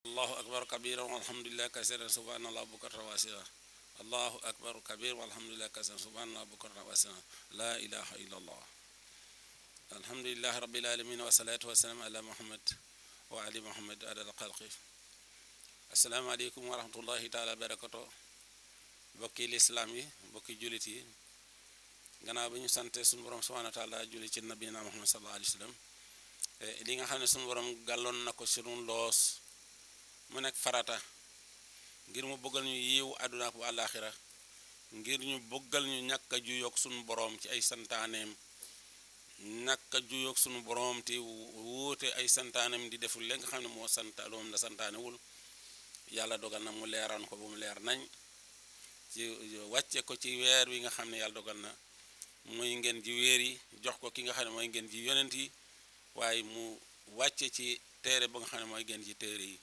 allahu akbar kabira walhamdulillah kasiran subhanallah bukratan wa asila allahu akbar kabir walhamdulillah kasiran subhanallah bukratan wa asila la ilaha illallah alhamdulillah rabbil alamin wa salatu wa salam ala muhammad wa ali muhammad adal xalqi assalaamu aleykum wa rahmatullahi taala barakatu bokki lislaam yi bokki julit yi gannaaw bi ñu sante suñu borom subhanahu wa taala julli ci nabina muhammad sallallahu alayhi wa sallam li nga xam ne suñu borom gàlloon na ko sunu loos mu nekk farata ngir mu bëggal ñu yiw àdduna ak bu àllaaxira ngir ñu bëggal ñu ñàkk a juyoog sunu borom ci ay santaaneem ñàkk a juyoog sunu borom te wuute ay santaaneem di deful li nga xam ne moo loom la santaanewul yàlla dogal na mu leeraan ko ba mu leer nañ ci wàcce ko ci weer wi nga xam ne yàlla dogal na muy ngeen ji weer yi jox ko ki nga xam ne mooy ngeen ji yonent yi waaye mu wàcce ci téere ba nga xam ne mooy ngeen ji téere yi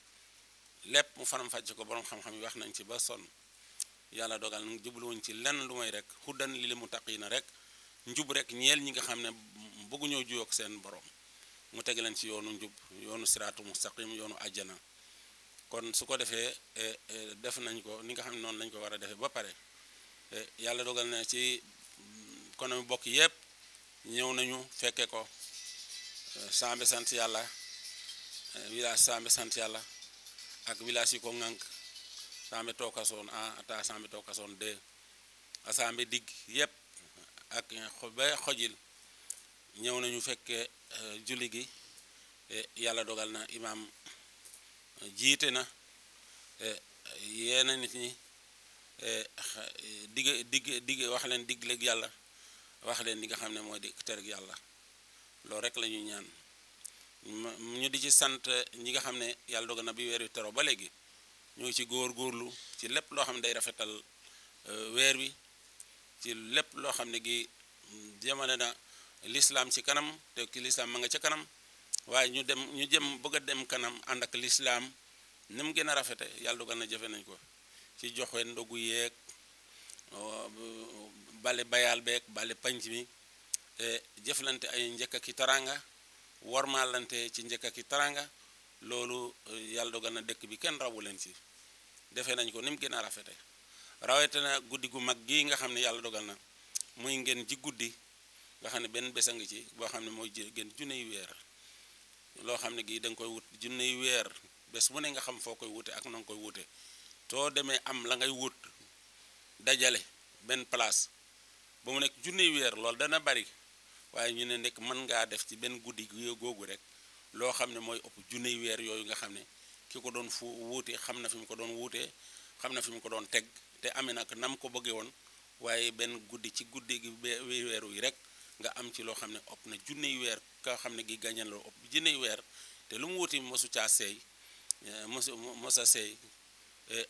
lépp mu faram fàcce ko borom xam-xam yi wax nañ ci ba sonn yàlla dogal na jubluwuñ ci lenn lu may rek hudan lil muttaqiina rek njub rek ñeel ñi nga xam ne bëgguñoo juyoog seen borom mu teg leen ci yoonu njub yoonu siraatu mustaqim yoonu àjjana kon su ko defee def nañ ko ni nga xam ne noonu lañ ko war a defee ba pare yàlla dogal na ci konomi bokk yépp ñëw nañu fekke ko sambe sant yàlla village sambe sant yàlla ak village yi ko ŋànk sambe tookasoon 1 ata sambe tookasoon 2 a sambe digg yépp ak ba xojil ñëw nañu fekke julli gi yàlla dogal na imaam jiite na yeena nit ñi digg wax leen digleeg yàlla wax leen li nga xam ne mooy di tereg yàlla loolu rek la ñuy ñaan ñu di ci sant ñi nga xam ne yàlla dogal na bi weer wi tero ba léegi ñu ngi ci góor-góorlu ci lépp loo xam ne day rafetal weer wi ci lépp loo xam ne gi jëmale na lislaam ci kanam te ki lislaam ma nga ca kanam waaye ñu jëm bëgg a dem kanam ànd ak lislaam ni mu gën a rafete yàlla dogal na jëfe nañ ko ci joxe ndogu yeeg bale bayal beeg bale panc mi jëflante ay njëkk ak i taranga wormaalante ci njëkk ak i taranga loolu yàlla dogal na dëkk bi kenn rawu leen ci defee nañ ko ni mu gën a rafete rawete na guddi gu mag gi nga xam ne yàlla dogal na muy ngeen ji guddi nga xam ne benn bés a ngi ci boo xam ne mooy gën junney weer loo xam ne gii da nga koy wut junney weer bés bu ne nga xam foo koy wute ak na nga koy wute soo demee am la ngay wut dajale benn place ba mu nekk junney weer loolu dana bari waaye ñu ne nekk mën ngaa def ci benn guddi googu rek loo xam ne mooy ëpp junney weer yooyu nga xam ne ki ko doon wuute xam na fi mu ko doon wuutee xam na fi mu ko doon teg te amee nag nam ko bëggee woon waaye benn guddi ci guddi gi weeru yi rek nga am ci loo xam ne ëpp na junney weer ka xam ne gi gañal la ëpp junney weer te lu mu wuti mosu caa seey mosa seey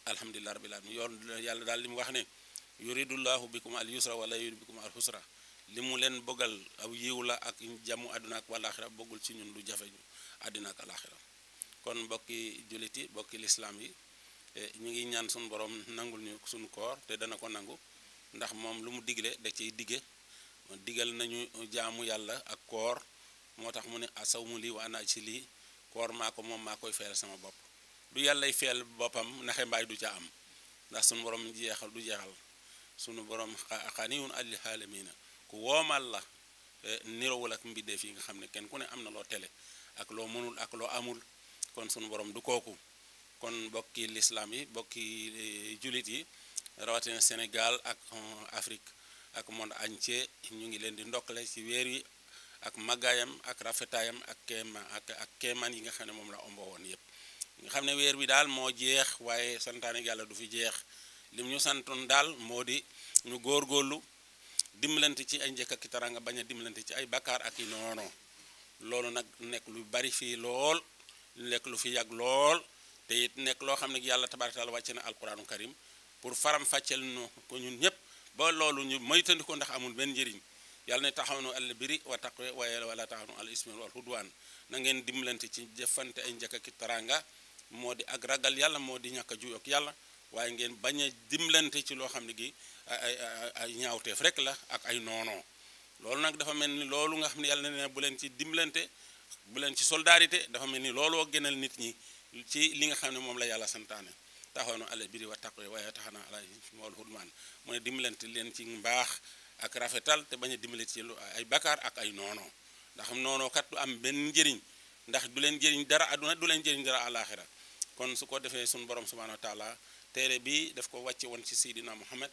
alhamdulilah rabbil alamin yoon yàlla daal li mu wax ne yuridullahu bikum al yusra wala yuridu bikum al husra li mu leen bëggal aw yiw la ak jàmmu àdduna ak wàllaaxira bëggul ci ñun lu jafe ñu àdduna ak alaaxira kon mbokki jullit yi mbokki lislaam yi ñu ngi ñaan suñu borom nangul ñu suñu koor te dana ko nangu ndax moom lu mu digle da ciy digge digal nañu jaamu yàlla ak koor moo tax mu ne asawmu lii wa ana ci lii koor maa ko moom maa koy feel sama bopp du yàllay feel boppam naxe mbaay du ca am ndax suñu borom jeexal du jeexal suñu borom xaniyun alil aalamiina ku woomal la nirowul ak mbindeef yi nga xam ne kenn ku ne am na loo tele ak loo mënul ak loo amul kon suñu borom du kooku kon bokki lislaam yi bokki julit yi rawatina Sénégal ak Afrique ak monde entier ñu ngi leen di ndokkale ci weer wi ak màggaayam ak rafetaayam ak keemaan yi nga xam ne moom la ombo woon yépp nga xam ne weer wi daal moo jeex waaye santaane yàlla du fi jeex lim ñu santoon daal moo di ñu góorgóorlu dimbalante ci ay njëkk ak taranga bañ a dimbalante ci ay bakkaar ak i noono loolu nag nekk lu bari fii lool nekk lu fi yàgg lool te it nekk loo xam ne yàlla tabaaraka taala wàcce na alquraanu karim pour faram fàcceel nu ko ñun ñëpp ba loolu ñu moytandiko ndax amul benn njëriñ yàlla ne taxawnu al birri wa taqwa wala taxawnu al ismi wal udwan na ngeen dimbalante ci jëfante ay njëkk ak taranga moo di ak ragal yàlla moo di ñàkk a juyoog yàlla waaye ngeen bañ a dimbalante ci loo xam ne gi ay ñaawteef rek la ak ay noono loolu nag dafa mel ni loolu nga xam ne yàlla ne bu leen ci dimbalante bu leen ci solidarité dafa mel ni looloo gënal nit ñi ci li nga xam ne moom la yàlla santaane taxaw na ala biri wa taqwa waaye taxana ala mool hudmaan mu ne dimbalante leen ci mbaax ak rafetal te bañ a dimbali ci ay bakkaar ak ay noonoo ndax noonoo kat du am benn njëriñ ndax du leen jëriñ dara àdduna du leen jëriñ dara àllaaxira kon su ko defee suñu borom subhanahu wa taala téere bi daf ko wàcce woon ci Seydina Muhammad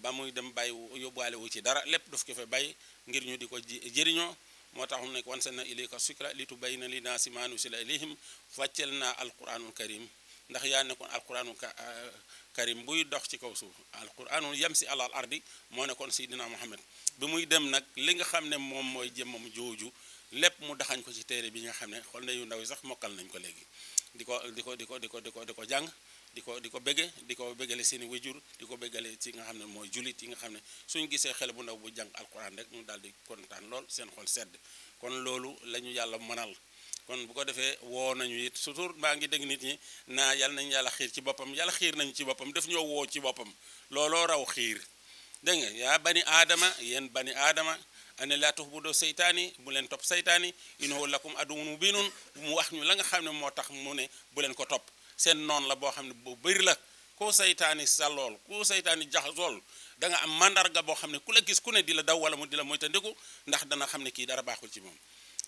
ba muy dem bàyyi yóbbaale wu ci dara lépp daf ko fa bàyyi ngir ñu di ko jëriñoo moo tax mu nekk wanzalna ilayka zikra litubayyina linnaasi maa nuzzila ilayhim wàccel naa alquranul karim ndax yaa nekkoon alquranul karim buy dox ci kaw suuf alquranul yamsi alal ardi moo nekkoon Seydina Muhammad bi muy dem nag li nga xam ne moom mooy jëmmam jooju lépp mu daxañ ko ci téere bi nga xam ne xool na yu ndaw yi sax mokkal nañ ko léegi di ko jàng di ko béggale seeni wajur di ko béggale ci nga xam ne mooy julit yi nga xam ne suñu gisee xel bu ndaw bu jàng alquran rek ñu daal di kontaan lool seen xol sedd kon loolu la ñu yàlla mënal kon bu ko defee woo nañu it surtout maa ngi dégg nit ñi naa yàlla nañu yàlla xiir ci boppam yàlla xiir nañu ci boppam daf ñoo woo ci boppam looloo raw xiir dégg nga yaa bani aadama yéen bani aadama ane laa tuhbudu seytaani bu leen topp seytaani innahu lakum aduwwun mubiinun mu wax ñu la nga xam ne moo tax mu ne bu leen ko topp seen noonu la boo xam ne bu bëri la ku seytaani salool ku seytaani jaxasool da nga am mandarga boo xam ne ku la gis ku ne di la daw wala mu di la moytandiku ndax dana xam ne kii dara baaxul ci moom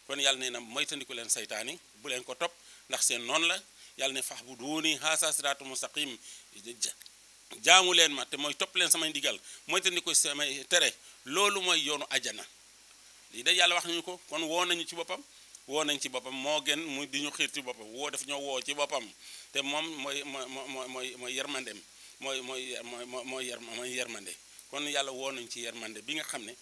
kon yàlla nee na moytandiku leen seytaani bu leen ko topp ndax seen noonu la yàlla ne fa'buduuni haazaa siraatun mustaqiim jaamu leen ma te mooy topp leen samay ndigal moytandiku samay tere loolu mooy yoonu ajana lii de yàlla wax nañu ko kon woo nañu ci boppam woo nañ ci boppam moo gën mu di ñu xiir ci boppam woo daf ñoo woo ci boppam te moom mooy yermandem mooy yermande kon yàlla woo nañ ci yermande bi nga xam ne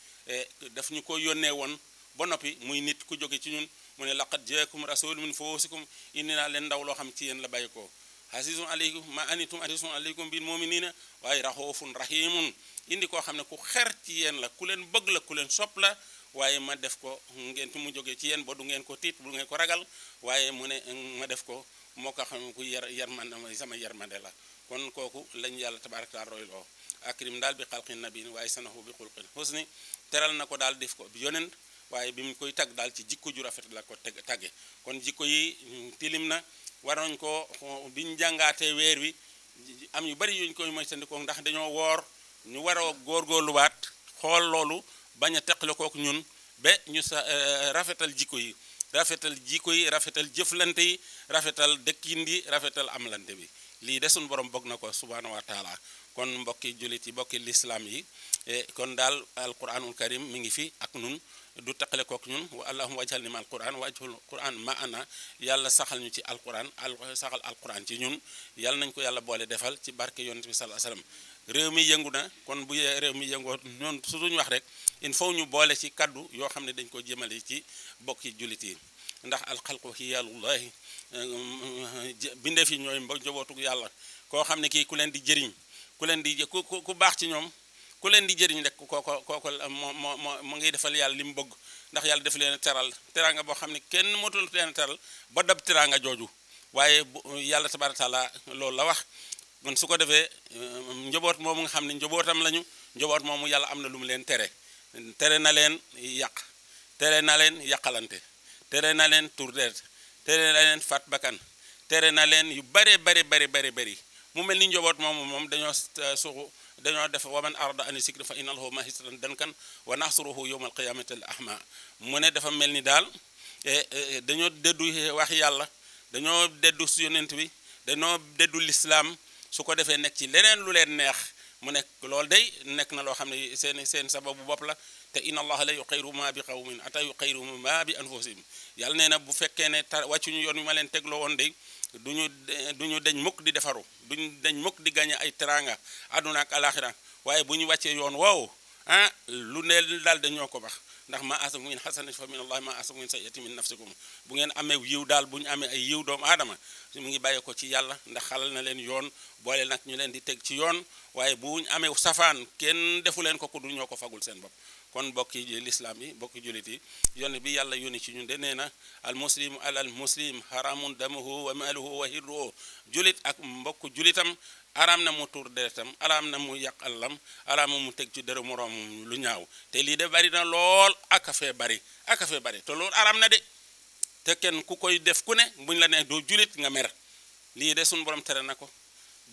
daf ñu ko yónnee woon ba noppi muy nit ku jóge ci ñun mu ne laqad jaakum rasulun min anfusikum indi naa leen ndaw loo xam ci yéen la bàyyi ko hasisun aleykum ma anitum hasisun aleykum bil muminina waaye raxoofun rahimun indi koo xam ne ku xer ci yéen la ku leen bëgg la ku leen sopp la waaye ma def ko ngeen mu jógee ci yéen ba du ngeen ko tiit bu ngeen ko ragal waaye mu ne ma def ko moo ko xam ku yermande sama yermande la kon kooku lañu yàlla tabaaraka taala royloo akrim daal bi xalqin nabiin waaye sanahu bi xulqin husni teral na ko daal def ko yonent waaye bi mu koy tagg daal ci jikko ju rafet la ko tagge kon jikko yi tilim na waroon ko biñ jàngaatee weer wi am yu bari yuñ koy moytandikoo ndax dañoo woor ñu war a góorgóorluwaat xool loolu bañ a teqale kook ñun ba ñu sa rafetal jikko yi rafetal jëflante yi rafetal dëkkin yi rafetal amlante bi lii de suñu borom bëgg na ko subhanahu wa taala kon mbokki jullit yi mbokki lislaam yi kon daal alquranul karim mi ngi fi ak nun du teqale kook ñun wa allahumma wajhal ni ma alquran wajhul quran ma ana yàlla saxal ñu ci alquran saxal alquran ci ñun yàlla nañ ko yàlla boole defal ci barke yonent bi sallallahu alayhi wasallam réew mi yëngu na kon bu réew mi yëngoo ñoon suñu wax rek il faut ñu boole ci kaddu yoo xam ne dañ ko jëmale ci bokki jullit yi ndax alxalqu hiyalullahi bindeef yi ñooy njabootug yàlla koo xam ne kii ku leen di jëriñ ku leen di ku baax ci ñoom ku leen di jëriñ rek kooko mu ngi defal yàlla li mu bëgg ndax yàlla def leen teral teranga boo xam ne kenn mootul leen teral ba dab teranga jooju waaye yàlla tabaaraka taala loolu la wax kon su ko defee njaboot moomu nga xam ne njabootam lañu njaboot moomu yàlla am na lu mu leen tere na leen yàq tere na leen yàqalante tere na leen tur deret tere na leen faat bakkan tere na leen yu bari mu mel ni njaboot moomu moom dañoo def waman arada ani sikri fa inna lahu mahisatan dankan wa nahsuruhu yawma alqiyamati al ahma mu ne dafa mel ni daal dañoo deddu wax yàlla dañoo deddu su yonent bi dañoo deddu lislaam su ko defee nekk ci leneen lu leen neex mu nekk loolu day nekk na loo xam ne seen sababu bopp la te inna allaha la yuxayyiru ma bi qawmin ata yuxayyiru ma bi anfusihim yàlla nee na bu fekkee ne wàccuñu yoon wi ma leen tegloo woon day duñu deñ mukk di defaru duñu deñ mukk di gañe ay teranga àdduna ak alaxira waaye bu ñu wàccee yoon woowu lu ne daal dañoo ko bax ndax ma asabu min xasanatin fa min allahi ma asabu min sayyiatin min nafsikum bu ngeen amee yiw daal bu ñu amee ay yiw doomu aadama mu ngi bàyyee ko ci yàlla ndax xalal na leen yoon boole nag ñu leen di teg ci yoon waaye bu ñu amee safaan kenn defu leen ko ku du ñoo ko fagul seen bopp kon bokki lislaam yi bokki jullit yi yónni bi yàlla yónni ci ñun de nee na al muslimu alal muslim haramun damuhu wa maluhu wa hirruhu julit ak mbokk julitam araam na mu tuur deretam araam na mu yàq àllam araam na mu teg ci dara moroom lu ñaaw te lii de bari na lool aka fee bari te loolu araam na de te kenn ku koy def ku ne buñ la ne doo julit nga mer lii de suñu borom tere na ko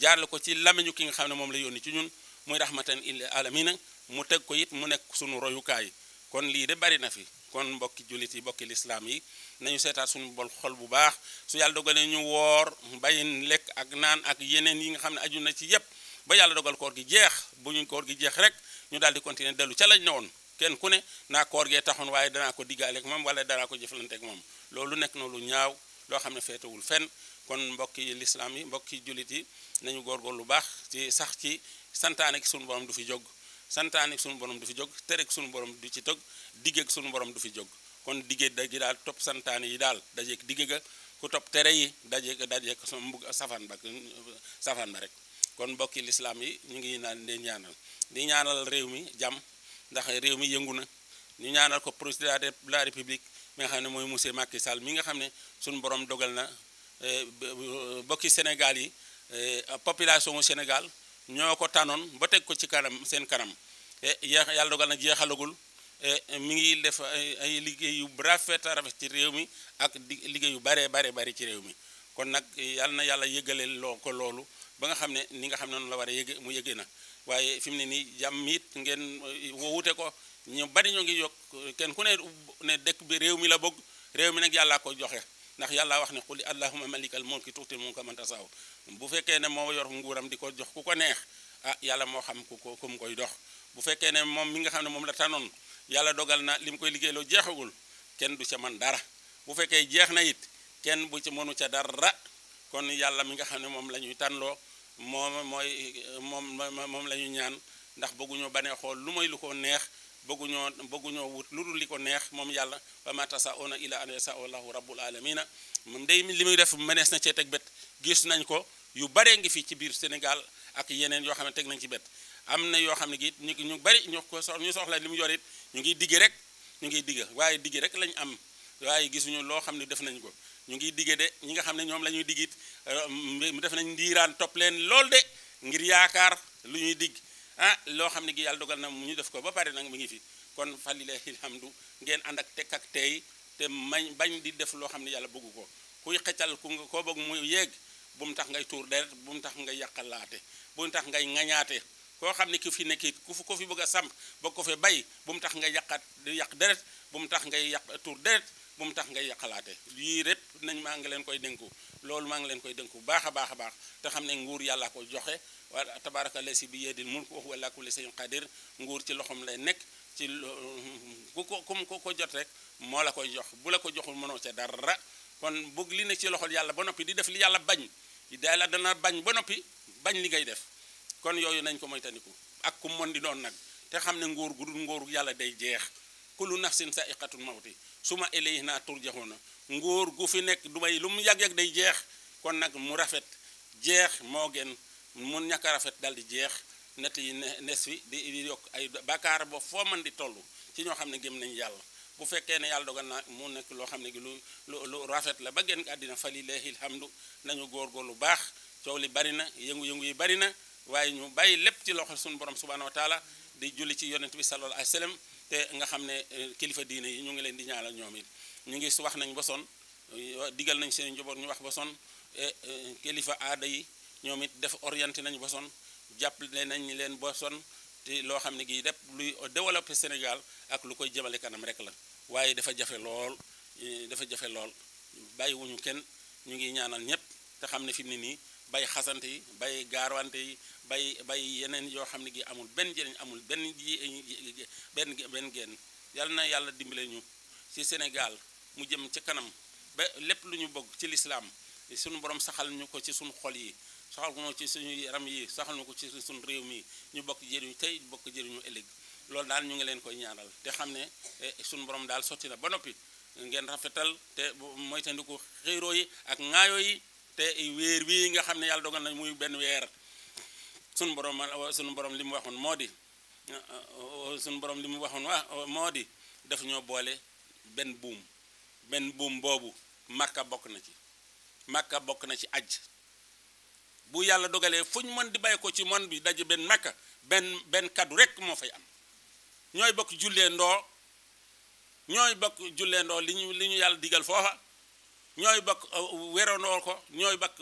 jaarle ko ci lamiñu ki nga xam ne moom la yónni ci ñun muy rahmatan lil alamina mu teg ko it mu nekk suñu royukaay kon lii de bari na fi kon mbokki jullit yi mbokki lislaam yi nañu seetaat suñu bol xol bu baax su yàlla dogalee ñu woor bàyyi lekk ak naan ak yeneen yi nga xam ne aju na ci yépp ba yàlla dogal koor gi jeex bu ñu koor gi jeex rek ñu daal di continuer dellu ca lañ ne woon kenn ku ne naa koor gee taxoon waaye danaa ko diggaale ak moom wala danaa ko jëflante ak moom loolu nekk na lu ñaaw loo xam ne feetewul fenn kon mbokki lislaam yi mbokki jullit yi nañu góorgóorlu lu baax ci sax ci santaane ki suñu borom du fi jóg santaane suñu borom du fi jóg tere suñu borom du ci tëgg diggeeg suñu borom du fi jóg kon digge gi daal topp santaane yi daal dajeeg digge ga ku topp tere yi dajeeg safaan ba rek kon mbokki lislaam yi ñu ngi naan di ñaanal réew mi jàmm ndax réew mi yëngu na ñu ñaanal ko président de la république mi nga xam ne mooy monsieur Macky Sall mi nga xam ne suñu borom dogal na bokki Sénégal yi population Sénégal ñoo ko tànnoon ba teg ko ci kanam seen kanam yàlla dogal na jeexalagul mi ngi def ay liggéey yu rafet ci réew mi ak liggéey yu bare ci réew mi kon nag yàlla na yàlla yëgale ko loolu ba nga xam ne ni nga xam ne noonu la war a yëge mu yëge na waaye fi mu ne nii jàmm it ngeen wute ko ñu bari ñoo ngi yokk kenn ku ne dëkk bi réew mi la bëgg réew mi nag yàllaa ko joxe ndax yàlla wax ne qul allahumma malikal mulki tuutil mulka man tasaaw bu fekkee ne moo yor nguuram di ko jox ku ko neex yàlla moo xam ku mu koy dox bu fekkee ne moom mi nga xam ne moom la tànnoon yàlla dogal na li mu koy liggéeyloo jeexagul kenn du ca man dara bu fekkee jeex na it kenn bu ci mënu ca dara kon yàlla mi nga xam ne moom la ñuy tànnloo moom la ñu ñaan ndax bëgguñoo banee xool lu mooy lu ko neex bëgguñoo wut lu dul li ko neex moom yàlla wa ma tasa'una ila an yasha Allahu rabbul alamina moom day li muy def mënees na cee teg bët gis nañ ko yu baree ngi fii ci biir Sénégal ak yeneen yoo xam ne teg nañ ci bët am na yoo xam ne gi ñu bari ñu soxla li mu yor it ñu ngi digge waaye digge rek lañ am waaye gisuñu loo xam ne def nañ ko ñu ngi digge de ñi nga xam ne ñoom la ñuy diggit def nañ ndiiraan topp leen lool de ngir yaakaar lu ñuy digg loo xam ne gi yàlla dogal na mu ñu def ko ba pare nag mu ngi fi kon falilahi alhamdu ngeen ànd ak tekk ak tey te bañ di def loo xam ne yàlla bëggu ko kuy xëccal koo bëgg mu yéeg bu mu tax ngay tuur deret bu mu tax ngay yàqalaate bu mu tax ngay ŋañaate koo xam ne ki fi nekk ko fi bëgg a samp bëgg ko fi bay bu mu tax ngay yàq deret bu mu tax ngay tuur deret bu mu tax ngay yàqalaate lii rek maa ngi leen koy dénku loolu maa ngi leen koy dénku baax a baax te xam ne nguur yàlla ko joxe wa tabaraka lasi bi yedil mulk wa huwa ala kulli shay'in qadir nguur ci loxoom lay nekk ci ku ko jot rek moo la koy jox bu la ko joxul mënoo ca dara kon bëgg li ne ci loxol yàlla ba noppi di def li yàlla bañ yàlla dana bañ ba noppi bañ li ngay def kon yooyu nañ ko moytandiku ak ku mën di doon nag te xam ne nguur gu dul nguur yàlla day jeex kullu nafsin sa'iqatul mawti suma ilayna turja'una nguur gu fi nekk du may lu mu yàgg day jeex kon nag mu rafet jeex moo gën mun ñàkk a rafet dal di jeex nett yi nes fi di yokk ay bàkkaar ba foo mën di toll ci ñoo xam ne gëm nañ yàlla bu fekkee ne yàlla dogal na mu nekk loo xam ne gi lu rafet la ba génn àddina falilahi alhamdu nañu góorgóorlu baax coow li bari na yëngu-yëngu yi bari na waaye ñu bàyyi lépp ci loxo suñu borom subhanahu wa taala di julli ci yonent bi sallallahu alayhi wa sallam te nga xam ne kilifa diine yi ñu ngi leen di ñaanal ñoom it ñu ngi wax nañ ba son digal nañ seen njaboot ñu wax ba son kilifa aada yi ñoom it def orienté nañ ba son jàppale nañ leen ba son te loo xam ne gii def luy développé Sénégal ak lu koy jëmale kanam rek la waaye dafa jafe lool bàyyiwuñu kenn ñu ngi ñaanal ñëpp te xam ne fi mu ne nii bay xasante yi bay gaarwante yi bay yeneen yoo xam ne gi amul benn njëriñ amul benn génn yàlla na yàlla dimbale ñu ci Sénégal mu jëm ci kanam ba lépp lu ñu bëgg ci lislaam suñu borom saxal ñu ko ci suñu xol yi saxal ko ci suñu yaram yi saxal ñu ko ci suñu réew mi ñu bokk jëriñu tey bokk jëriñu ëllëg loolu daal ñu ngi leen koy ñaanal te xam ne suñu borom daal sotti na ba noppi ngeen rafetal te moytandiku xéeroo yi ak ŋaayoo yi te weer bii nga xam ne yàlla dogal nañ muy benn weer suñu borom li mu waxoon moo di daf ñoo boole benn buum boobu Makka bokk na ci aj bu yàlla dogalee fu ñu mën di bàyyi ko ci mon bi daje benn Makka benn kaddu rek moo fay am ñooy bokk jullee ndoo li ñu yàlla digal foofa ñooy bokk wérandoo ko ñooy bokk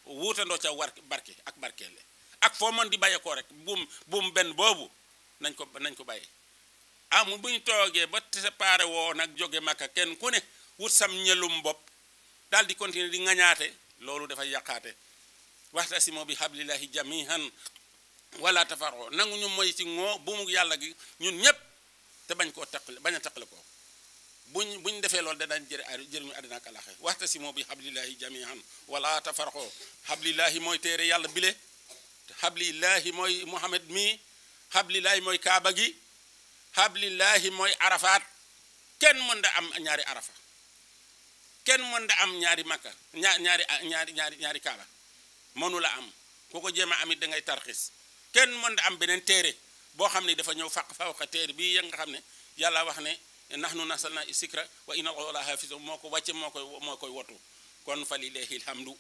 wuutandoo ca war barke ak barkeele ak foo mën di bàyyeekoo rek buum benn boobu nañ ko bàyyi amul bu ñu toogee ba séparé woo nag jóge Makka kenn ku ne wut sam ñelum bopp daal di continuer di ŋañaate loolu dafay yàqaate waxtasimu bi hablillahi jamihan wala tafarraqu nangu ñu mooy ci ngoo buumu yàlla gi ñun ñëpp te bañ koo teqale bañ a teqale ko buñ defee loolu danañ jëriñu àddina ak àllaaxira waxtasimu bi hablillahi jamihan wala tafarraqu hablillahi mooy téere yàlla bile hablillahi mooy Muhammad mi hablillahi mooy Kaaba gi hablillahi mooy Arafat kenn mën da am ñaari Arafa kenn mën da am ñaari Makka ñaari Kaaba mënu la am ku ko jéem a amit da ngay tarxis kenn mën da am beneen téere boo xam ne dafa ñëw fawqa téere bii ya nga xam ne yàlla wax ne nahnu nazzalna zikra wa inna lahu lahafizun moo ko wàcce moo koy wotu kon fa lillahi alhamdu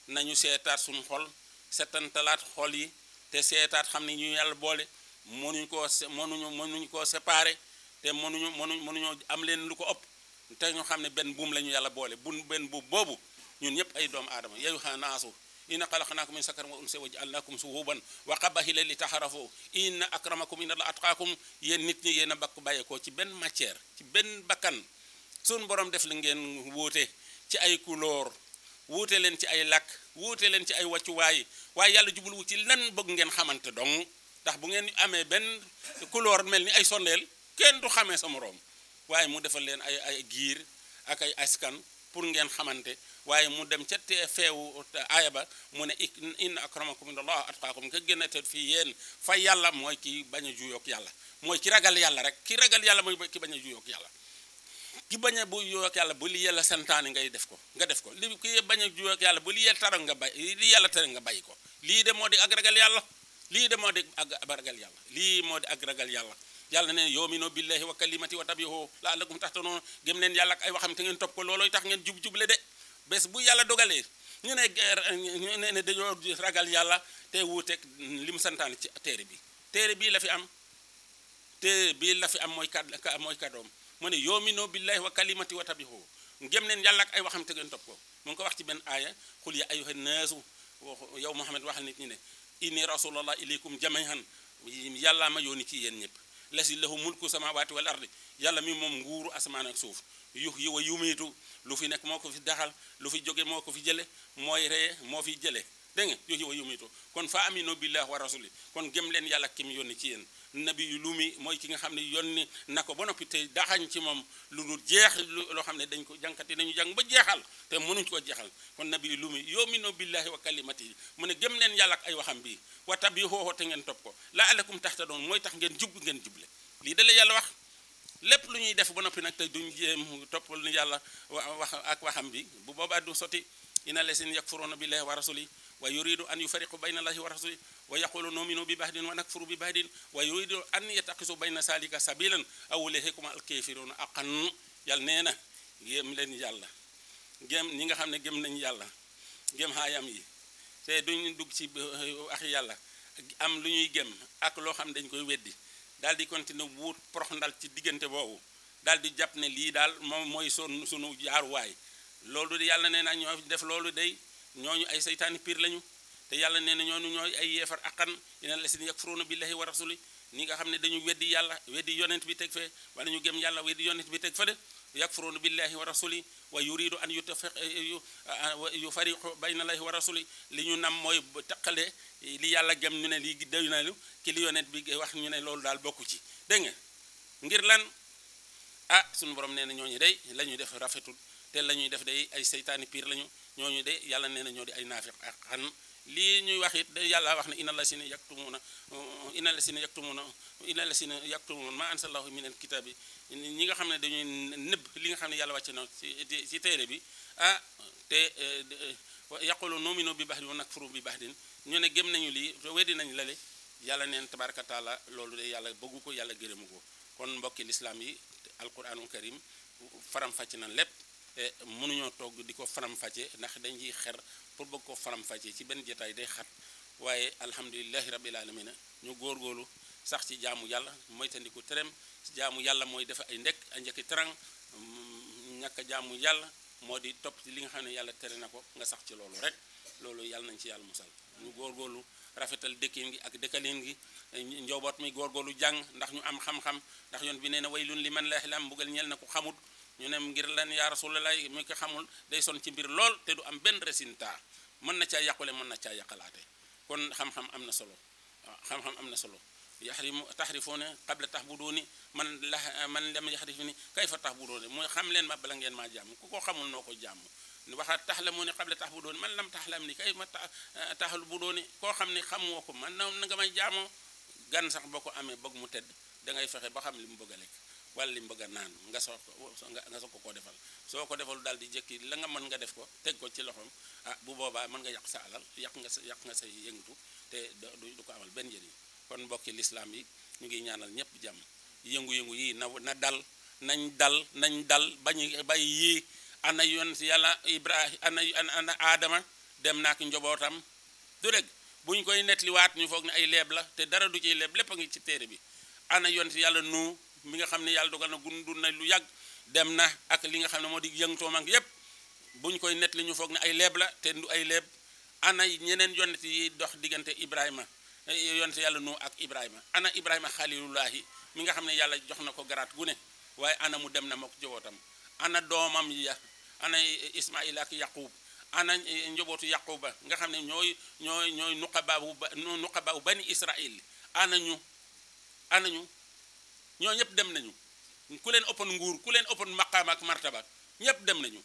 nañu seetaat suñu xol setantalaat xol yi te seetaat xam ne ñu yàlla boole mënuñu koo séparé te mënuñoo am leen lu ko ëpp te ñu xam ne benn buum la ñu yàlla boole benn buum boobu ñun ñëpp ay doomu aadama yayyuhan naasu inna xalaqnaakum min zakarin wa unsaa wa ja'alnaakum shu'uuban wa qabaa'ila li ta'aarafu inna akramakum indallahi atqaakum yéen nit ñi yéen a bakk bàyyeekoo ci benn matière ci benn bakkan suñu borom def la ngeen wuute ci ay couleur wuute leen ci ay làkk wuute leen ci ay wàccuwaay waaye yàlla jubluwu ci lan bëgg ngeen xamante dong ndax bu ngeen amee benn couleur mel ni ay sondeel kenn du xamee sa moroom waaye mu defal leen ay giir ak ay askan pour ngeen xamante waaye mu dem ca feewu aaya ba mu ne inna akramakum indallahi atqaakum ka gën a tedd fii yéen fa yàlla mooy ki bañ a juyoog yàlla mooy ki ragal yàlla rek ki ragal yàlla mooy ki bañ a juyoog yàlla ki bañ a bu juyoog yàlla bu li yàlla santaane nga def ko li ki bañ a juyoog yàlla bu li yàlla tere nga bàyyi li yàlla tere nga bàyyi ko lii de moo di ak ragal yàlla lii de moo di ak ragal yàlla lii moo di ak ragal yàlla yàlla ne yu'minu billahi wa kalimati wa tabi'uhu la'allakum tahtadun gëm leen yàlla ak ay waxam te ngeen topp ko loolooy tax ngeen juble de bés bu yàlla dogalee ñu ne dañoo ragal yàlla te wuuteeg li mu santaane ci téere bii la fi am téere bii la fi am mooy kàddoom mu ne yu'minu billahi wa kalimati wa tabi'uhu gëm leen yàlla ak ay waxam te ngeen topp ko mu ngi ko wax ci benn aaya qul ya ayyuhan naasu yow Muhammad waxal nit ñi ne inni rasulullah ilaykum jami'an yàlla ma yónni ci yéen ñëpp lasi lahu mulku samawati wal ardi yàlla mi moom nguuru asamaan ak suuf yuhyi wa yumiitu lu fi nekk moo ko fi daxal lu fi jóge moo ko fi jële mooy reye moo fi jële dégg nga yuhyi wa yumiitu kon fa aminu billahi wa rasuli kon gëm leen yàlla ki mu yónni ci yéen nabi yu lumi mooy ki nga xam ne yónni na ko ba noppi te daxañ ci moom lu dul jeex loo xam ne dañ ko jànkati nañu jàng ba jeexal te mënuñ ko jeexal kon nabi yu lumi yuminu billahi wa kalimati mu ne gëm leen yàlla ak ay waxam bii wa tabi'uhu te ngeen topp ko la'allakum tahtadun mooy tax ngeen juble lii da la yàlla wax lépp lu ñuy def ba noppi nag te duñ jéem toppal ni yàlla wax ak waxam bi bu boobaa du sotti inna lazina yakfuruna billahi wa rasuli wa yuridu an yufariqu bayna allahi wa rasuli wa yaqulu nu'minu bi ba'din wa nakfuru bi ba'din wa yuridu an yattaxisu bayna salika sabilan aw lahum al-kafiruna aqan yàlla nee na gém leen yàlla gém ñi nga xam ne gém nañ yàlla gém xaayam yi te duñ dugg ci wax yàlla am lu ñuy gém ak loo xam dañ koy weddi daal di continuer wuut porox ndal ci diggante boobu daal di jàpp ne lii daal moom mooy sunu jaaruwaay loolu de yàlla nee na ñoo def loolu day ñooñu ay seytaani piir lañu te yàlla nee na ñooñu ñooy ay yeefar aqan inna lasina yakfuruna billahi wa rasuli ñi nga xam ne dañu weddi yàlla weddi yonent bi teg fee wala ñu gëm yàlla weddi yonent bi teg fale yakfuruna billahi wa rasuli wa yuridu an yufariqu bayna allahi wa rasuli li ñu nam mooy taqale li yàlla gëm ñu ne lii doy na lu ki li yonent bi wax ñu ne loolu daal bokku ci dégg nga ngir lan suñu borom nee na ñooñu day la ñuy def rafetul te la ñuy def day ay seytaani piir lañu ñooñu de yàlla nee na ñoo di ay naafiq ak xan lii ñuy wax it yàlla wax ne inna lasina yaktumuna ma ansalallahu min alkitabi ñi nga xam ne dañuy nëbb li nga xam ne yàlla wàcce na ci téere bi te yaqulu nu'minu bi ba'din wa nakfuru bi ba'din ñu ne gëm nañu lii te weddi nañu lale yàlla neen tabaraka taala loolu de yàlla bëggu ko yàlla gërëmu ko kon mbokki lislaam yi alquranul karim faram-fàcce na lépp te mënuñoo togg di ko faram-fàcce ndax dañ ciy xer pour bëgg ko faram-fàcce ci benn jotaay day xat waaye alhamdulilahi rabbil alamina ñu góorgóorlu sax ci jaamu yàlla moytandiku terem ci jaamu yàlla mooy dafa ay ndekk a njëkki terang ñàkk jaamu yàlla moo di topp ci li nga xam ne yàlla tere na ko nga sax ci loolu rek loolu yàlla nañ ci yàlla musal ñu góorgóorlu rafetal dëkkin gi ak dëkkalin gi njaboot mi góorgóorlu jàng ndax ñu am xam-xam ndax yoon bi nee na waylun li man laa ilaaha illa huwa mbugal ñeel na ko xamut ñu ne ngir lan yaa rasulallah mi ko xamul day son ci mbir lool te du am benn résultat mën na caa yàqule mën na caa yàqalaate kon xam-xam am na solo waaw xam-xam am na solo taxrifuuna qabla taxbuduuni man lam yaxrifni kayfa taxbuduuni mooy xam leen ma bala ngeen maa jàmm ku ko xamul noo ko jàmm waxaat taxlamuuni qabla taxbuduuni man lam taxlam ni kayfa taxbuduuni koo xam ne xamoo ko man na nga may jaamoo gan sax boo ko amee bëgg mu tedd da ngay fexe ba xam li mu bëgg a lekk wala li mu bëgg a naan nga soo ko koo defal soo ko defal daal di jëkki la nga mën nga def ko teg ko ci loxoom bu boobaa mën nga yàq sa alal yàq nga say yëngatu te du ko amal benn njëriñ kon mbokki lislaam yi ñu ngi ñaanal ñëpp jàmm yëngu-yëngu yi na dal nañ dal bañu bay yii ana yonent yàlla Ibrahima ana Aadama dem naak njobootam du dégg bu ñu koy nettaliwaat ñu foog ne ay leeb la te dara du ciy leeb lépp a ngi ci téere bi ana yonent yàlla nu mi nga xam ne yàlla dogal na gundu na lu yàgg dem na ak li nga xam ne moo di yëngtoom ak yépp bu ñu koy nettali ñu foog ne ay leeb la te du ay leeb ana ñeneen yonent yi dox diggante Ibrahima yonent yàlla nu ak Ibrahima ana Ibrahima xalilullahi mi nga xam ne yàlla jox na ko garaat gu ne waaye ana mu dem na mook njobootam ana doomam ya ana Ismaïl ak Yaqub ana njobootu Yaquba nga xam ne ñooy nuqabaawu bani Israil ana ñu ñoo ñëpp dem nañu ku leen ëppoon nguur ku leen ëppoon maqaam ak martaba ñëpp dem nañu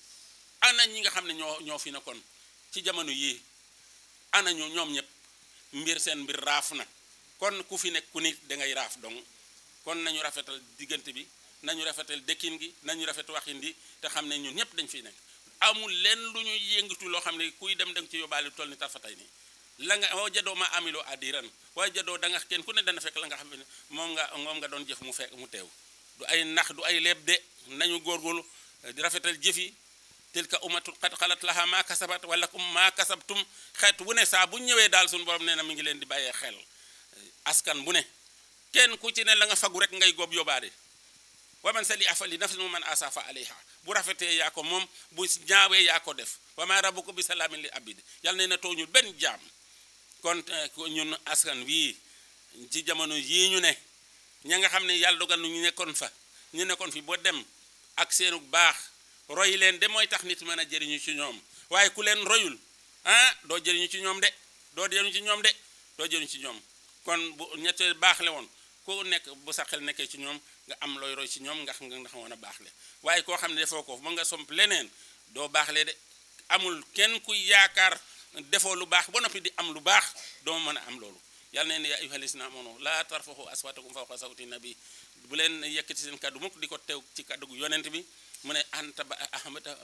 ana ñi nga xam ne ñoo fi nekkoon ci jamono yii ana ñu ñoom ñëpp seen mbir raaf na kon ku fi nekk ku nit da ngay raaf donc kon nañu rafetal diggante bi nañu rafetal dëkkin gi nañu rafet waxin di te xam ne ñun ñëpp dañ fiy nekk amul leen lu ñu yëngatu loo xam ne kuy dem da nga ci yóbbaale toll ni tarfatay nii la nga woo jadoo ma amiloo addiran waaye jadoo da nga kenn ku ne dana fekk la nga xam ne moom nga doon jëf mu fekk mu teew du ay nax du ay leeb de nañu góorgóorlu di rafetal jëf yi tilka ummatun qad xalat laha ma kasabat wala kum ma kasabtum xeet bu ne saa bu ñëwee daal suñu borom nee na mi ngi leen di bàyyee xel askan bu ne kenn ku ci ne la nga fagu rek ngay góob yóbbaale wa man sali afali nafsin man asafa alayha bu rafetee yaa ko moom bu ñaawee yaa ko def wa ma rabbuka bi salaamin li abid yàlla nee na tooñul benn jaam kon ñun askan wii ci jamono yii ñu ne ña nga xam ne yàlla dogal nu ñu nekkoon fi boo dem ak seenu baax roy leen de mooy tax nit mën a jëriñu ci ñoom waaye ku leen royul doo jëriñu ci ñoom de doo jëriñu ci ñoom kon bu ñetteel baax le woon ku nekk bu sa xel nekkee ci ñoom nga am looy roy ci ñoom nga xamoon a baax le waaye koo xam ne defoo ko mën nga somp leneen doo baax le de amul kenn ku yaakaar defoo lu baax ba noppi di am lu baax doo mën a am loolu yàlla ne yaa ayyuhal lazina amanu laa tarfa'u aswaatakum fawqa sawti nabi bu leen yëkkati seen kaddu mukk di ko teew ci kaddu gu yonent bi mu ne anta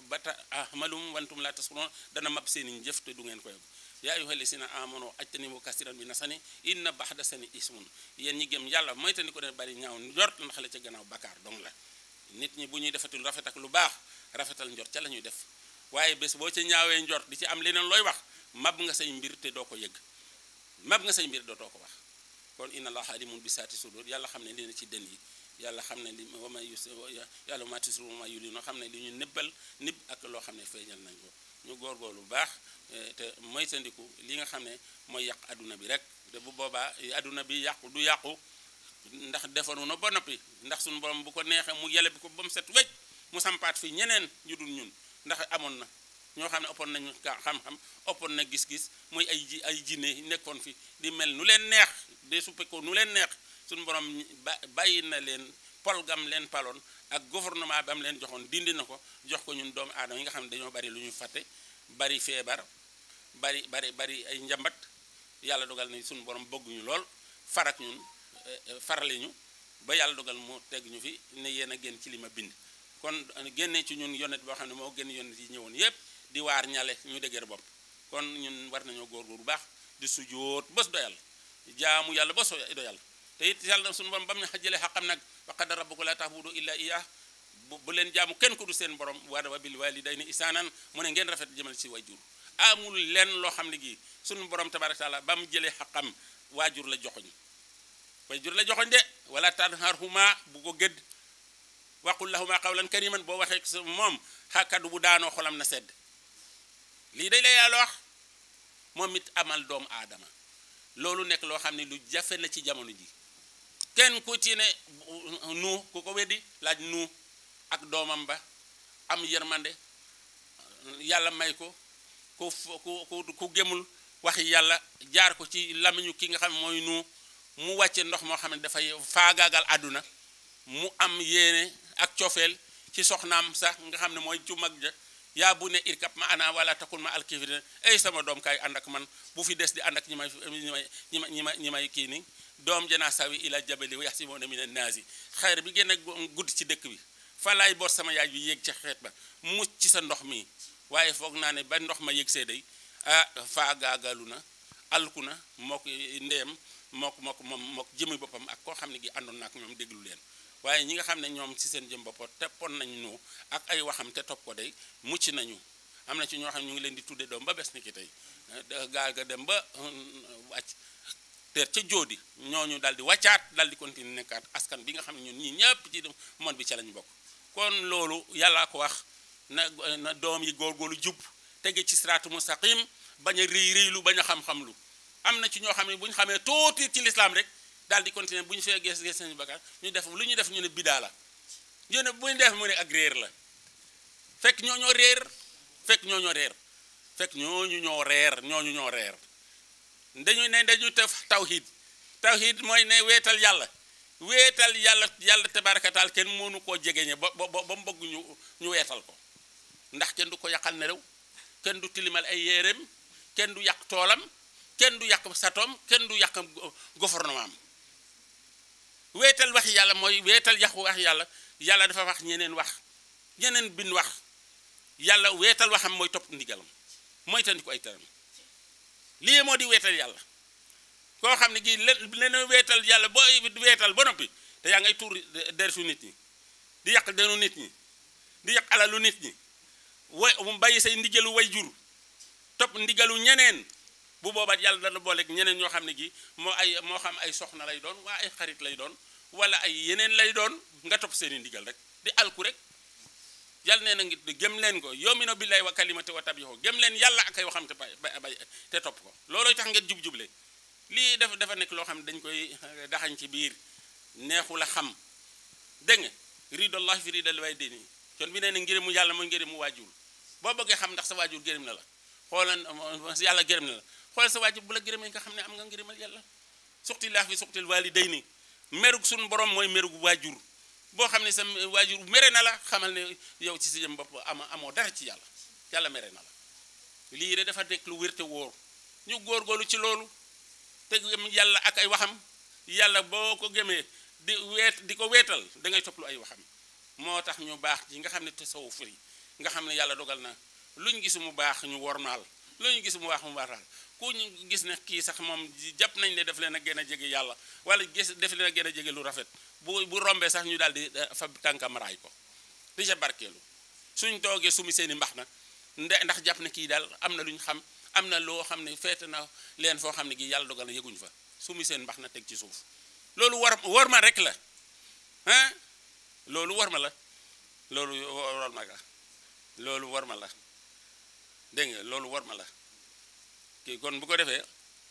bata ahmalum wantum la tasqurun dana mab seeni jëf te du ngeen ko yóbbu yaa ayyuhal lazina amanu ajtanibu kasiran bi nasani inna ba'da sani ismun yéen ñi gëm yàlla mooy te ni ko ne bari ñaaw njort ndax la ca gannaaw bakkaar dong la nit ñi bu ñuy defatul rafet ak lu baax rafetal njort ca la ñuy def waaye bés boo ca ñaawee njort di ci am leneen looy wax mab nga say mbir te doo ko yëg mab nga say mbir dootoo ko wax kon inna allaha alimun bi saati sudur yàlla xam ne li na ci dën yi yàlla xam ne li wama yàlla ma tisru wama yuli noo xam ne li ñu nëbbal nib ak loo xam ne feeñal nañ ko ñu góorgóorlu bu baax te moytandiku li nga xam ne mooy yàq adduna bi rek te bu boobaa adduna bi yàqu du yàqu ndax defaru na ba noppi ndax suñu borom bu ko neexee mu yele bi ko ba mu set wecc mu sampaat fi ñeneen ñu dul ñun ndax amoon na ñoo xam ne ëppoon nañu xam-xam ëppoon na gis-gis muy ay jinne nekkoon fi di mel nu leen neex de suppe ko nu leen neex suñu borom bàyyi na leen pol gam leen paloon ak gouvernement bi am leen joxoon dindi na ko jox ko ñun doomu aadama yi nga xam ne dañoo bari lu ñu fàtte bari feebar bari ay njambat yàlla dogal na suñu borom bëgguñu lool farak ñun farale ñu ba yàlla dogal mu teg ñu fi ne yéen a génn ci li ma bind kon génnee ci ñun yonent boo xam ne moo gën yonent yi ñëwoon yépp di waar ñale ñu dëgër bopp kon ñun war nañoo góorgóor bu baax di sujjóot bés doyal jaamu yàlla bés doyal te it yàlla suñu borom ba mu xajjale xaqam nag wa qada rabbuka laa ta'budu illa iyyah bu leen jaamu kenn ku du seen borom wa bil walidayni ihsanan mu ne ngeen rafet jëmal ci waajur amul lenn loo xam ne gi suñu borom tabaaraka taala ba mu jëlee xaqam waajur la joxoñ de wala tanharhuma bu ko gëdd waqul lahuma qawlan kariman boo waxee moom kaddu bu daanoo xolam na sedd lii day la yàlla wax moom it amal doomu aadama loolu nekk loo xam ne lu jafe la ci jamono ji kenn ku ci ne nu ku ko weddi laaj nu ak doomam ba am yërmande yàlla may ko ku gemul waxi yàlla jaar ko ci lamiñu ki nga xam mooy nu mu wàcce ndox moo xam ne dafay faagaagal àdduna mu am yéene ak cofeel ci soxnaam sax nga xam ne mooy cu mag ja yaa bu ne irkab ma ana wala takun ma alkifirin ay sama doom kaay ànd ak man bu fi des di ànd ak ñi may kii ni doom janaa sawi ila jabali wa yaxsimuna min annaasi xayr bi gën a gudd ci dëkk bi fa laay boot sama yaay bi yéeg ci xeet ba mucc ci sa ndox mi waaye foog naa ne ba ndox ma yéeg see day faagaagalu na alku na mook ndeem mook jëmi boppam ak koo xam ne gi àndoon na ak ñoom déglu leen waaye ñi nga xam ne ñoom ci seen jëm bopp teppoon nañ nu ak ay waxam te topp ko day mucc nañu am na ci ñoo xam ne ñu ngi leen di tudde doom ba bes ni ki tey gaal ga dem ba wàcc teer ca jóodi ñooñu dal di wàccaat dal di continuer nekkaat askan bi nga xam ne ñun ñii ñëpp ci monde bi ca lañ bokk kon loolu yàllaa ko wax na doom yi góorgóorlu jub tege ci siraatu mustaqim bañ a rëylu bañ a xam-xam lu am na ci ñoo xam ne bu ñu xamee tuuti ci lislaam rek daal di continuer bu ñu fee gees seen bakkaar ñu def lu ñu def ñu ne bidaa la ñu ne bu ñu def mu ne ak réer la fekk ñooñoo réer fekk ñooñu ñoo reer dañu def tawhid mooy ne weetal yàlla tabaaraka taala kenn mënu koo jegeñe ba mu bëgg ñu weetal ko ndax kenn du ko yàqal ne rew kenn du tilimal ay yéreem kenn du yàq toolam kenn du yàq satoom kenn du yàq gouvernement am weetal wax yàlla mooy weetal yàqu wax yàlla dafa wax ñeneen bin wax yàlla weetal waxam mooy topp ndigalam mooy tandi ko ay teram lii moo di weetal yàlla koo xam ne gi leen weetal yàlla boo weetal ba noppi te yaa ngay tuur dersu nit ñi di yàq denu nit ñi di yàq alalu nit ñi mu bàyyi say ndigalu way jur topp ndigalu ñeneen bu boobaat yàlla dana booleeg ñeneen ñoo xam ne gi moo xam ay soxna lay doon waa ay xarit lay doon wala ay yeneen lay doon nga topp seeni ndigal rek di alku rek yàlla nee na ngi gëm leen ko yomino billahi wa kalimati wa tabiho gëm leen yàlla ak ay waxam te topp ko loolooy tax ngeen jub-juble lii dafa nekk loo xam ne dañ koy daxañ ci biir neexu la xam dégg nga ridallahi fi ridal walidayni kon bi nee na ngërëmu yàlla mooy ngërëmu waajur boo bëggee xam ndax sa waajur gërëm na la xoolan yàlla gërëm na la xoolal sa waajur bu la gërëmee nga xam ne am nga ngërëmal yàlla suxtillah fi suxtil walidayni merug suñu borom mooy merug waajur boo xam ne sa waajur mere na la xamal ne yow ci sa jëm bopp amoo dara ci yàlla mere na la lii de dafa nekk lu wér te wóor ñu góorgóorlu ci loolu te gëm yàlla ak ay waxam yàlla boo ko gëmee di ko weetal da ngay topplu ay waxam moo tax ñu baax ji nga xam ne tasawuf yi nga xam ne yàlla dogal na luñ gis mu baax ñu wormaal luñ gis mu baax mu baaxal ku ñu gis ne kii sax moom jàpp nañ ne def leen a gën a jege yàlla wala def leen a gën a jege lu rafet bu rombee sax ñu daal di fa tànkam raay ko di ca barkeelu suñ toogee sumi seeni mbax na ndax jàpp ne kii daal am na lu ñu xam am na loo xam ne feete na leen foo xam ne gi yàlla dogal na yëguñ fa sumi seen mbax na teg ci suuf loolu war ma rek la ah loolu war ma la dégg nga loolu war ma la kii kon bu ko defee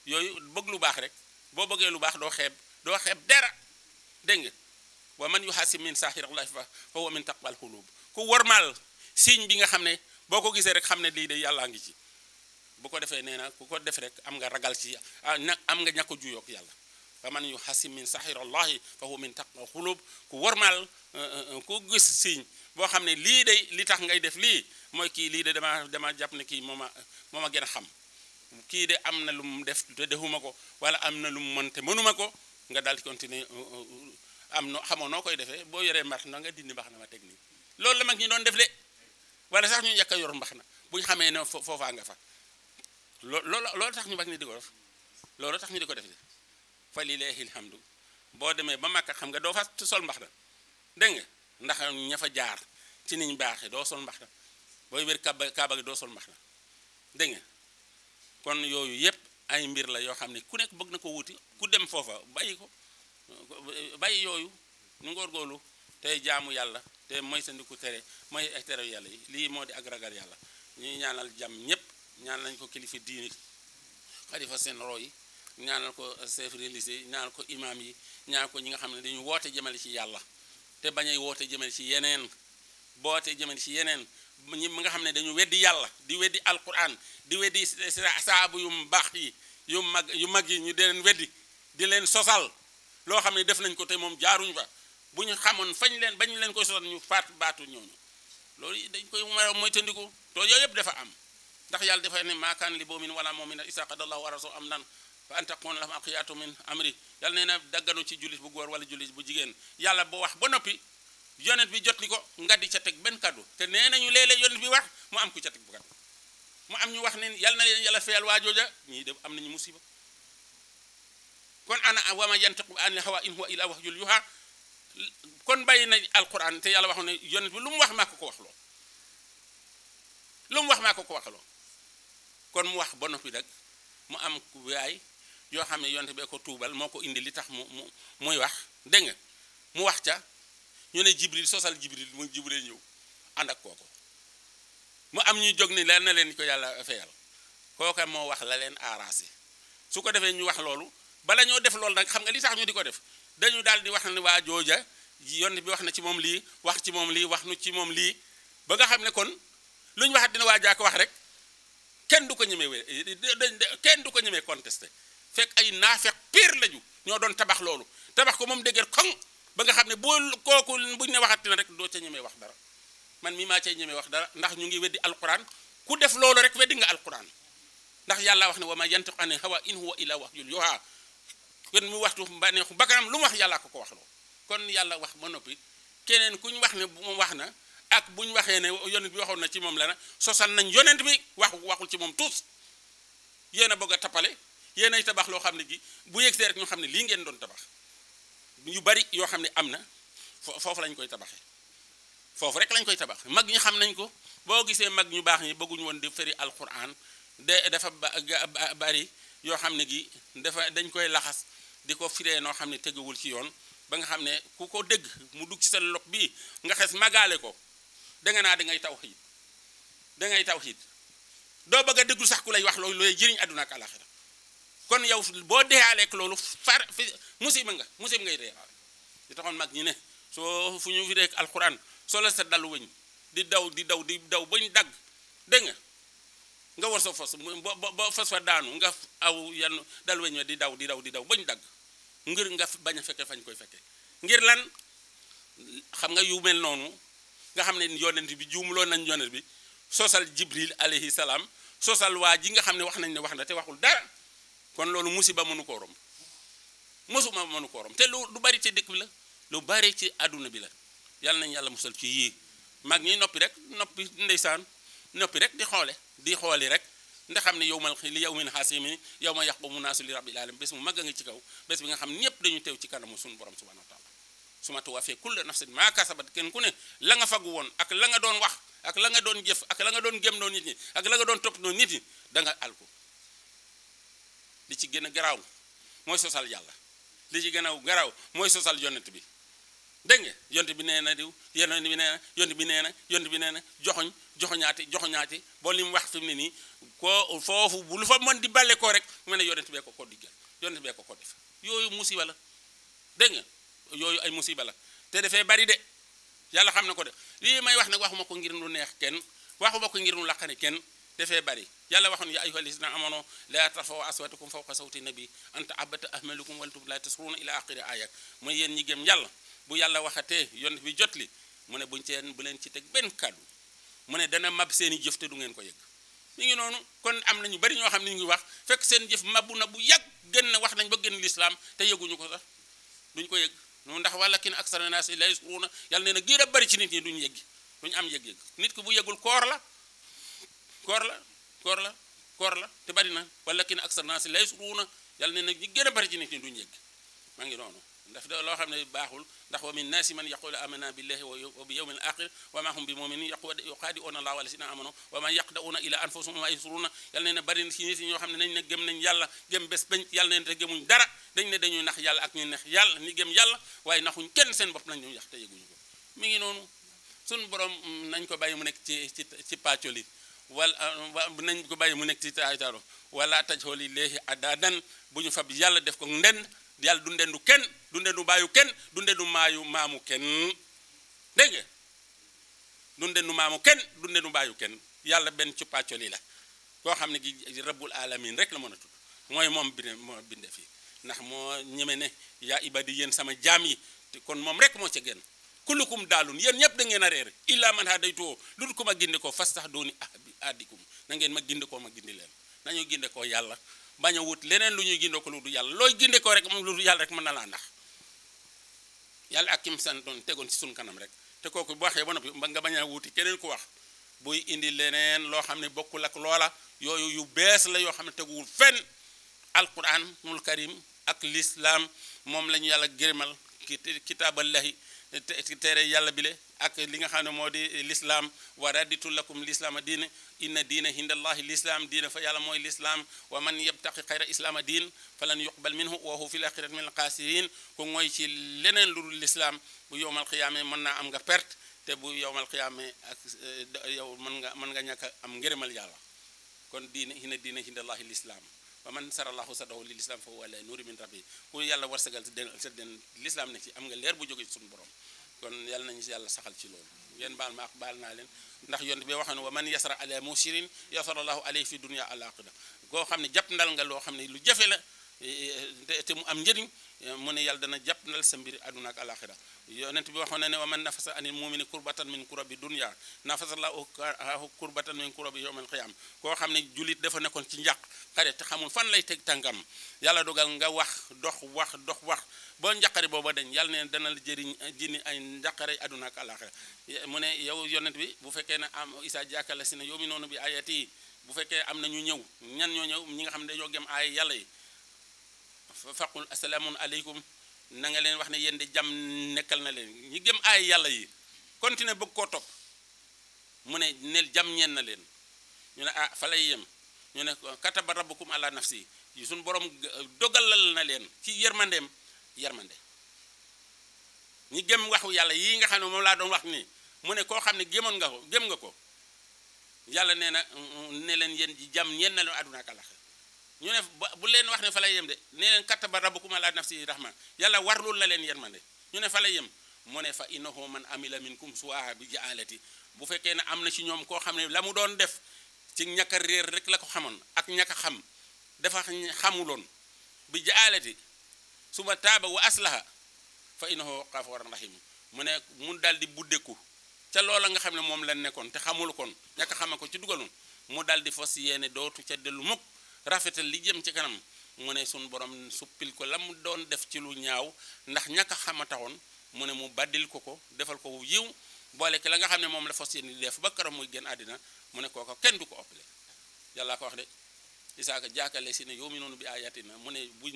yooyu bëgg lu baax rek boo bëggee lu baax doo xeeb dara dégg nga wa man yuhasib min sahirallahi fa huwa min taqwal qulub ku warmal signe bi nga xam ne boo ko gisee rek xam ne lii de yàllaa ngi ci bu ko defee nee na ku ko def rek am nga ragal ci am nga ñàkk a juyoog yàlla fa man yuhasib min sahirallahi fa huwa min taqwal qulub ku warmal ku gis signe boo xam ne lii de li tax ngay def lii mooy kii lii de dama jàpp ne kii moo ma gën a xam kii de am na lu mu def te defuma ko wala am na lu mu mën te mënuma ko nga daal di continuer xamoo noo koy defee boo yoree mbax na nga dindi mbax na ma teg nii loolu la mag ñi doon def de wala sax ñu yàkk a yor mbax na bu ñu xamee ne foofaa nga fa loolu tax ñu mag ñi di ko def loolu tax ñu di ko def de fa lillahi alhamdu boo demee ba Makka xam nga doo fa sol mbax na dégg nga ndax ña fa jaar ci niñ baaxee doo sol mbax na booy wér kaaba gi doo sol mbax na dégg nga kon yooyu yëpp ay mbir la yoo xam ne ku nekk bëgg na ko wuti ku dem foofa bàyyi yooyu ñu góorgóorlu tey jaamu yàlla te mooy sa ndiku tere mooy ay tere yàlla yi lii moo di ak ragal yàlla ñuy ñaanal jàmm ñépp ñaan nañ ko kilifa diini xalifa seen roo yi ñaanal ko chef religieux ñaanal ko imam yi ñaanal ko ñi nga xam ne dañu woote jëmale ci yàlla te bañay woote jëmale ci yeneen boote jëmale ci yeneen ñi nga xam ne dañu weddi yàlla di weddi alquran di weddi saabu yu baax yi yu mag yi ñu di leen weddi di leen sosal loo xam ne def nañ ko te moom jaaruñ fa bu ñu xamoon bañ leen koy sosal ñu faat baatu ñooñu loolu dañ koy moytandiku to yooyu yëpp dafa am ndax yàlla dafa ne maa kaana li mu'minin wala mu'minatin izaa qadaa Allaahu wa rasuluhu amran fa an takuuna lahum al-khiyaratu min amri yàlla nee na dagganu ci jullit bu góor wala jullit bu jigéen yàlla boo wax ba noppi yonent bi jot li ko nga di ca teg benn kaddu te nee nañu léeg-léeg yonent bi wax mu am ku ca teg bu kaddu mu am ñu wax ne yàlla na leen yàlla feyal waa jooja ñii de am nañu musiba kon ana wa ma yantiqu anil hawa in huwa illa wahyun yuha kon bàyyi na alquran te yàlla waxoon ne yonent bi lu mu wax maa ko wax loo lu mu wax maa ko wax loo kon mu wax ba noppi rek mu am waay yoo xam ne yonent bee ko tuubal moo ko indi li tax muy wax dégg nga mu wax ca ñu ne jibril sosal jibril mu jibril ñëw ànd ak kooku mu am ñu jóg ni leen na leen ko yàlla feyal kooka moo wax la leen arrangé su ko defee ñu wax loolu bala ñoo def loolu nag xam nga li tax ñu di ko def dañu daal di wax ne waa jooja yonent bi wax na ci moom lii wax ci moom lii wax nu ci moom lii ba nga xam ne kon lu ñu waxat dina waa jaako wax rek kenn du ko ñemee contesté fekk ay naafeq pire lañu ñoo doon tabax loolu tabax ko moom dëgër koŋ ba nga xam ne boo kooku buñ ne waxati na rek doo ca ñemee wax dara man mii maa cay ñemee wax dara ndax ñu ngi weddi alquran ku def loolu rek weddi nga alquran ndax yàlla wax ne wa ma yantiqu anil hawa in huwa illa wahyun yuha kon mu waxtu bànneexu bakkanam lu mu wax yàlla ko wax loo kon yàlla wax ba noppi keneen ku ñu wax ne moom wax na ak bu ñu waxee ne yonent bi waxoon na ci moom la na sosal nañ yonent bi waxul ci moom tous yéen a bëgg a tappale yéen ay tabax loo xam ne gi bu yegsee rek ñu xam ne lii ngeen doon tabax yu bari yoo xam ne am na foofu lañ koy tabaxee foofu rek lañ koy tabax mag ñi xam nañ ko boo gisee mag ñu baax ñi bëgguñu woon di firi alquran dafa bari yoo xam ne gi dañ koy laxas di ko firee noo xam ne teguwul ci yoon ba nga xam ne ku ko dégg mu dugg ci sa lop bii nga xes magaale ko danga naa dangay tawxiid doo bëgg a déglu sax ku lay wax loolu looy jëriñ àdduna ak alaxira kon yow boo deealeek loolu musiba ngay deewaale di taxoon mag ñi ne soo fu ñu fi rek alquran soo la sa dalu wëñ di daw bañ dagg dégg nga war sa fos ba fos fa daanu nga aw yan dal wëñ di daw bañ dagg ngir nga bañ a fekke fañ koy fekke ngir lan xam nga yu mel noonu nga xam ne yonent bi juumloon nañ yonent bi sosal jibril alayhi salaam sosal waa ji nga xam ne wax nañ ne wax na te waxul dara kon loolu musiba mënu koo romb te lu bari ci dëkk bi la lu bari ci àdduna bi la yàlla nañ yàlla musal ci yii mag ñi noppi ndeysaan noppi rek di xooli rek ndax xam ne yawmin haasimin yawma yaqumu naasu li rabbil alamin bés mu mag a ngi ci kaw bés bi nga xam ñëpp dañu teew ci kanamu suñu borom subhanahu wa taala suma tuwaffee kullu nafsin maa kasabat kenn ku ne la nga fagu woon ak la nga doon wax ak la nga doon jëf ak la nga doon gém doon nit ñi ak la nga doon topp doon nit ñi da nga alku li ci gën a garaaw mooy sosal yàlla li ci gën a garaaw mooy sosal yonent bi dégg nga yonent bi nee na diw yonent bi nee na joxoñaati boo li mu wax fi mu ne nii ko foofu bu lu fa mën di bale ko rek mu ne yonent bee ko diggal yonent bee ko def yooyu musiba la dégg nga yooyu ay musiba la te dafay bari de yàlla xam na ko de lii may wax nag waxuma ko ngir lu neex kenn waxuma ko ngir lu laqane kenn dafay bari yàlla waxoon ya ayyuhal lazina amanu la tarfa'u aswatakum fawqa sawti nabi an ta'abbata ahmalukum wa antum la tasruna ila akhiri aya mooy yéen ñi gëm yàlla bu yàlla waxatee yonent bi jot li mu ne bu leen ci teg benn kàddu mu ne dana mab seeni jëf te du ngeen ko yëg mi ngi noonu kon am na ñu bari ñoo xam ne ñu ngi wax fekk seen jëf mabbu na bu yàgg gën na wax nañ ba gën lislaam te yëguñu ko sax duñ ko yëg noonu ndax walakinna aksara naasi laa yashkuruuna yàlla nee na gën a bari ci nit ñi duñu yëg duñu am yëg-yëg nit ki bu yëgul koor la te bari na walakinna aksara naasi laa yashkuruuna yàlla nee na ñi gën a bari ci nit ñi duñu yëg maa ngi noonu daf da loo xam ne baaxul ndax wa min naasi man yaqulu amanna billahi wa bi yawmil axir wa ma hum bi muminin yuxaadi'uuna allaha wallazina amanu wa ma yaqda'uuna ila anfusihim wa ma yusruuna yàlla nee na bari na ci nit ñoo xam ne nañ ne gëm nañ yàlla gëm bés bañ yàlla nee na te gëmuñ dara dañ ne dañuy nax yàlla ak ñu neex yàlla ni gëm yàlla waaye naxuñ kenn seen bopp lañ ñu yax te yëguñu ko mi ngi noonu suñu borom nañ ko bàyyi mu nekk ci pàccoli wala nañ ko bàyyi mu nekk ci taaytaro wala tajholi léegi adaadan bu ñu fab yàlla def ko ndend yàlla du ndendu kenn du ndendu bàyyu kenn du ndendu maamu kenn dégg nga du ndendu maamu kenn du ndendu bàyyu kenn yàlla benn ci pàccoli la koo xam ne gi rabbul alamin rek la mën a tudd mooy moom binde fii ndax moo ñeme ne yaa ibadi yéen sama jaam yi te kon moom rek moo ca génn kullukum daalun yéen ñëpp da ngeen a réer illa man hadaytuhu lu dul ko ma gindi ko fastahduni ahdikum na ngeen ma gindi ko ma gindi leen nañu ginde ko yàlla bañ a wut leneen lu ñuy ginde ko lu du yàlla looy ginde ko rek moom lu du yàlla rek mën na laa ndax yàlla ak kim santoon tegoon ci suñ kanam rek te kooku bu waxee ba noppi nga bañ a wuti keneen ku wax buy indi leneen loo xam ne bokkul ak loola yooyu yu bees la yoo xam ne teguwul fenn alquranul karim ak l'islam moom la ñu yàlla gërëmal kitaaballahi teere yàlla bile ak li nga xam ne moo di l'islam wa raditu lakum l'islaama diine inna diina hindallahi l'islam diine fa yàlla mooy l'islam wa man yabtaqi xayra islaama diin falan yuqbal minhu wa huwa fil axirati min alxaasiriin ku mooy ci leneen lu dul l'islam bu yowmal xiyaame mën naa am nga perte te bu yowmal xiyaame ak yow mën nga ñàkk am ngërëmal yàlla kon diine hindallahi l'islam wa man sarallahu sadahu lil islam fa huwa ala nuuri min rabbi ku yàlla war sagal sa den l'islam ne ci am nga leer bu jóge ci suñu borom kon yàlla nañu si yàlla saxal ci loolu ngeen baal ma ak baal naa leen ndax yonent bi waxoon wa man yasra ala musirin yasarallahu alayhi fi dunya al axira koo xam ne jàpp ndal nga loo xam ne lu jafe la te mu am njëriñ mu ne yàlla dana jàpp ndal sa mbiri àdduna ak alaxira yonent bi waxoon na ne wa man nafasa anil mumini kurbatan min kurabi dunya nafasallahu kurbatan min kurabi yawmal qiyam koo xam ne julit dafa nekkoon ci njàq xare te xamul fan lay teg tànkam yàlla dogal nga wax wax boo njàqare booba dañ yàlla ne dana la jëriñ jini ay njàqare àdduna ak alaxira mu ne yow yonent bi bu fekkee ne am isa jàkkala si ne yow mi noonu bi ayati yi bu fekkee am na ñu ñëw ñan ñoo ñëw ñi nga xam ne dañoo gëm ay yàlla yi faqul asalaamun aleykum na nga leen wax ne yéen de jàmm nekkal na leen ñi gëm ay yàlla yi continuer bëgg koo topp mu ne neel jàmm ñeen na leen ñu ne ah fa lay yem ñu ne kataba rabbukum ala nafsi yi suñu borom dogalal na leen ci yërmande ñi gëm waxu yàlla yi nga xam ne moom laa doon wax nii mu ne koo xam ne gëm nga ko yàlla nee na ne leen yéen ji jàmm ñeen na leen àdduna ak àllaxira ñu ne bu leen wax ne fa lay yem de nee leen kataba rabbukum ala nafsi rahma yàlla warlul na leen yërmande ñu ne fa lay yem mu ne fa innahu man amila minkum su'a bi jaalati bu fekkee ne am na ci ñoom koo xam ne la mu doon def ci ñàkk a réer rek la ko xamoon ak ñàkk a xam dafa xamuloon bi jaalati suma taaba wa aslaha fa innahu ghafurun rahim mu ne mu daal di buddeku ca loola nga xam ne moom la nekkoon te xamul kon ñàkk a xama ko ci dugaloon mu daal di fas yéene dootu ca dellu mukk rafetal li jëm ci kanam mu ne suñu borom suppil ko la mu doon def ci lu ñaaw ndax ñàkk a xama taxoon mu ne mu baddil ko defal ko yiw boole ki la nga xam ne moom la fas yéene di def ba karam muy gën àddina mu ne kooko kenn du ko ëppale yàlla ko wax de isaaka jaakale si ne yow mi noonu bi ayatina mu ne buñ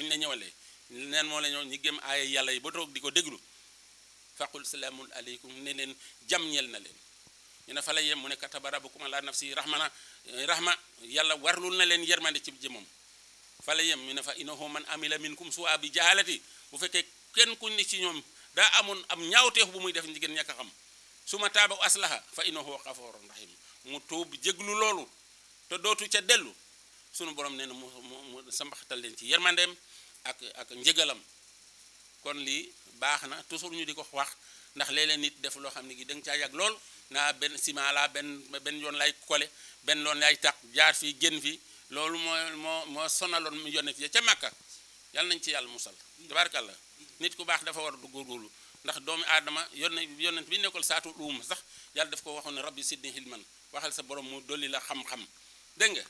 la ñëwalee neen moo la ñëw ñi gëm aaya yàlla yi ba toog di ko déglu faqul salaamun aleykum ne leen jam ñel na leen ñu ne fa la yem mu ne kataba rabbukum ala nafsi rahma yàlla warlul na leen yërmande ci jëmmam fa la yem ñu ne fa innahu man amila minkum su'a bi jahalati bu fekkee kenn ku ne ci ñoom daa amoon am ñaawteef bu muy def jigéen ñàkk a xam suma taaba aslaha fa innahu ghafurun rahim mu tuub jéglu loolu te dootu ca dellu sunu borom nee na mu sambaxatal leen ci yërmandeem ak njëgalam kon lii baax na toujours ñu di ko wax ndax léeg-léeg nit def loo xam ne gi da nga caa yàgg lool naa benn ciment la benn yoon lay kole benn yoon lay tax jaar fii génn fii loolu moo sonaloon mu yonent ya ca Màkka yàlla nañ ci yàlla musal tabaarkalla nit ku baax dafa war a góorgóorlu ndax doomu aadama yonent bi nekkul saatu uum sax yàlla daf ko waxoon ne rabbi sidni hilman waxal sa borom mu dolli la xam-xam dégg nga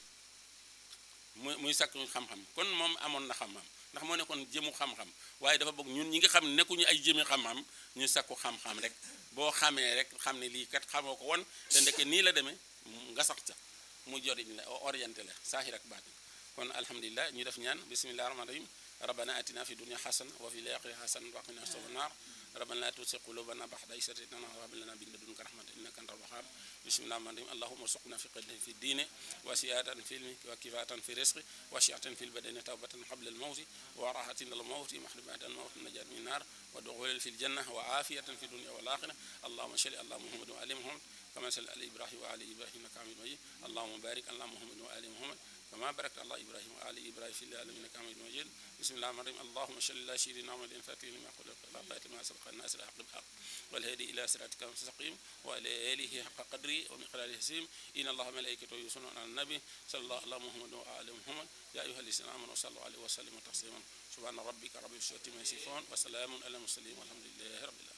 muy sakku xam-xam kon moom amoon na xam-xam ndax moo nekkoon jëmu xam-xam waaye dafa bëgg ñun ñi nga xam ne nekkuñu ay jëmi xam-xam ñu sakku xam-xam rek boo xamee rek xam ne lii kat xamoo ko woon te ndeke nii la demee nga sax ca mu joriñ la orienté la saahir ak baatin kon alhamdulilah ñu def ñaan bismillahi rahmani rahim rabbana atina fi dunya hasana wa fil akhirati hasana wa qina adhaban nar rabbana la tuzigh qulubana ba'da idh hadaytana wa hab lana min ladunka rahmatan innaka antal wahhab bismillahi rahmani rahim allahumma arzuqna fiqhan fi ad-din wa siyadatan fi ilmi wa kifatan fi rizqi wa shi'atan fil badani tawbatan qabla al-mawt wa rahatan al-mawt mahdubatan al-mawt najat min nar wa dukhulan fil jannah wa afiyatan fi dunya wal akhirah allahumma salli ala muhammad wa ali muhammad كما صلى على ابراهيم وعلى ابراهيم انك حميد مجيد اللهم بارك على محمد وعلى محمد كما باركت على ابراهيم وعلى ابراهيم في العالمين انك حميد مجيد بسم الله الرحمن الرحيم اللهم صل على سيدنا محمد الفاتح لما خلق الخاتم ما سبق الناس الحق بالحق والهادي الى صراطك المستقيم وعلى اله حق قدره ومقداره العظيم ان الله وملائكته يصلون على النبي صلى الله على محمد وعلى محمد يا ايها الذين امنوا صلوا عليه وسلموا تسليما سبحان ربك رب العزه عما يصفون وسلام على المرسلين والحمد لله رب العالمين